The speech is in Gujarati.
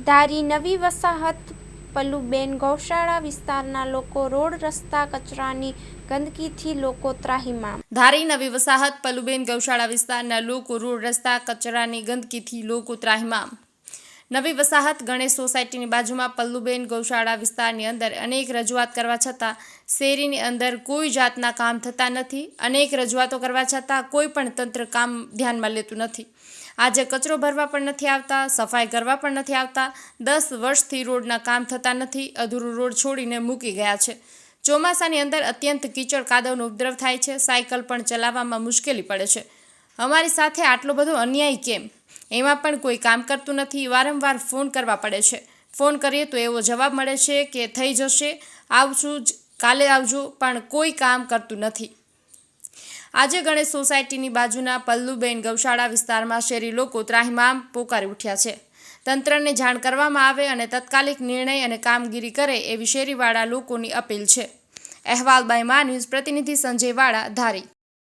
ધારી નવી વસાહત પલ્લુબેન ગૌશાળા વિસ્તારના લોકો રોડ રસ્તા કચરાની ગંદકીથી લોકો ત્રાહિમામ। ધારી નવી વસાહત પલ્લુબેન ગૌશાળા વિસ્તારના લોકો રોડ રસ્તા કચરાની ગંદકીથી લોકો ત્રાહિમામ। નવી વસાહત ગણેશ સોસાયટીની બાજુમાં પલ્લુબેન ગૌશાળા વિસ્તારની અંદર અનેક રજૂઆત કરવા છતાં શેરીની અંદર કોઈ જાતના કામ થતા નથી। અનેક રજૂઆતો કરવા છતાં કોઈ પણ તંત્ર કામ ધ્યાનમાં લેતું નથી। આજે કચરો ભરવા પણ નથી આવતા, સફાઈ કરવા પણ નથી આવતા। 10 વર્ષથી રોડના કામ થતા નથી, અધૂરો રોડ છોડીને મૂકી ગયા છે। ચોમાસાની અંદર અત્યંત કીચડ કાદવનો ઉપદ્રવ થાય છે, સાયકલ પણ ચલાવવામાં મુશ્કેલી પડે છે। અમારી સાથે આટલો બધો અન્યાય કેમ? એમાં પણ કોઈ કામ કરતું નથી। વારંવાર ફોન કરવા પડે છે, ફોન કરીએ તો એવો જવાબ મળે છે કે થઈ જશે, આવશું જ, કાલે આવજો, પણ કોઈ કામ કરતું નથી। આજે ગણેશ સોસાયટીની બાજુના પલ્લુબેન ગૌશાળા વિસ્તારમાં શહેરી લોકો ત્રાહિમામ પોકારી ઉઠ્યા છે। તંત્રને જાણ કરવામાં આવે અને તાત્કાલિક નિર્ણય અને કામગીરી કરે એવી શેરીવાળા લોકોની અપીલ છે। અહેવાલ બાય મા ન્યૂઝ પ્રતિનિધિ સંજય વાળા, ધારી।